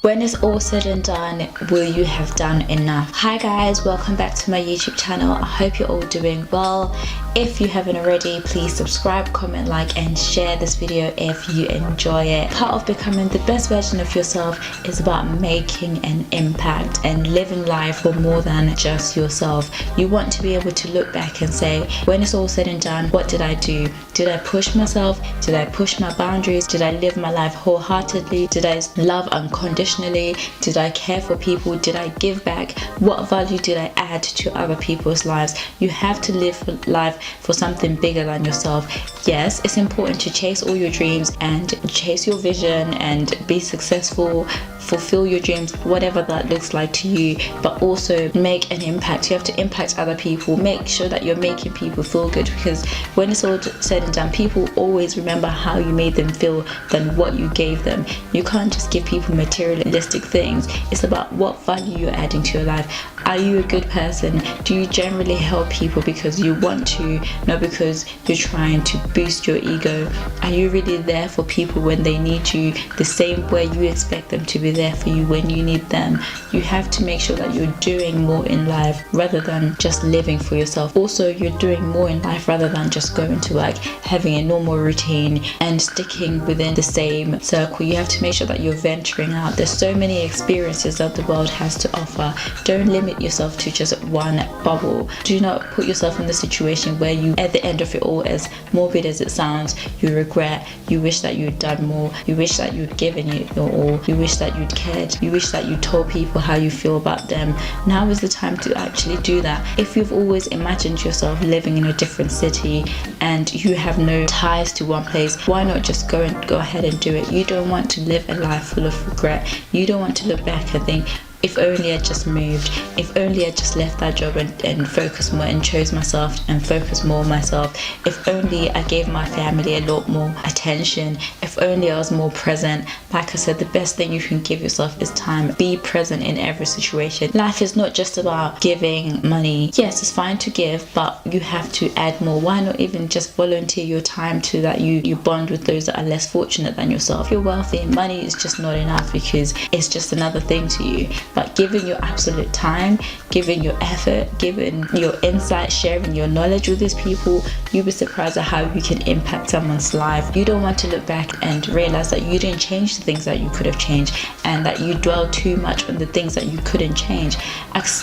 When it's all said and done, will you have done enough? Hi guys, welcome back to my YouTube channel. I hope you're all doing well. If you haven't already, please subscribe, comment, like and share this video if you enjoy it. Part of becoming the best version of yourself is about making an impact and living life for more than just yourself. You want to be able to look back and say, when it's all said and done, what did I do? Did I push myself? Did I push my boundaries? Did I live my life wholeheartedly? Did I love unconditionally? Did I care for people? Did I give back? What value did I add to other people's lives? You have to live life for something bigger than yourself. Yes, it's important to chase all your dreams and chase your vision and be successful, fulfill your dreams, whatever that looks like to you, but also make an impact. You have to impact other people. Make sure that you're making people feel good, because when it's all said and done, people always remember how you made them feel than what you gave them. You can't just give people materialistic things. It's about what value you're adding to your life. Are you a good person? Do you generally help people because you want to, not because you're trying to boost your ego? Are you really there for people when they need you the same way you expect them to be there for you when you need them? You have to make sure that you're doing more in life rather than just living for yourself. Also, you're doing more in life rather than just going to work, having a normal routine and sticking within the same circle. You have to make sure that you're venturing out. There's so many experiences that the world has to offer. Don't limit yourself to just one bubble. Do not put yourself in the situation where you, at the end of it all, as morbid as it sounds, you regret, you wish that you'd done more, you wish that you'd given it your all, you wish that you'd cared, you wish that you told people how you feel about them. Now is the time to actually do that. If you've always imagined yourself living in a different city and you have no ties to one place, why not just go ahead and do it? You don't want to live a life full of regret. You don't want to look back and think, if only I just moved, if only I just left that job and focused more and chose myself and focused more on myself, if only I gave my family a lot more attention, if only I was more present. Like I said, the best thing you can give yourself is time. Be present in every situation. Life is not just about giving money. Yes, it's fine to give, but you have to add more. Why not even just volunteer your time to that you bond with those that are less fortunate than yourself? If you're wealthy, money is just not enough because it's just another thing to you. But giving your absolute time, giving your effort, giving your insight, sharing your knowledge with these people, you'll be surprised at how you can impact someone's life. You don't want to look back and realize that you didn't change the things that you could have changed and that you dwell too much on the things that you couldn't change.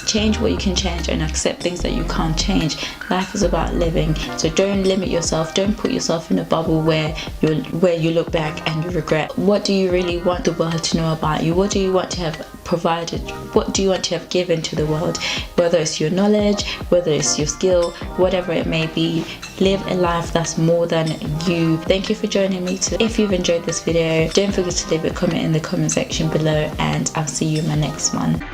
Change what you can change and accept things that you can't change. Life is about living, so don't limit yourself. Don't put yourself in a bubble where you look back and you regret. What do you really want the world to know about you? What do you want to have provided? What do you want to have given to the world? Whether it's your knowledge, whether it's your skill, whatever it may be, live a life that's more than you. Thank you for joining me today. If you've enjoyed this video, don't forget to leave a comment in the comment section below, and I'll see you in my next one.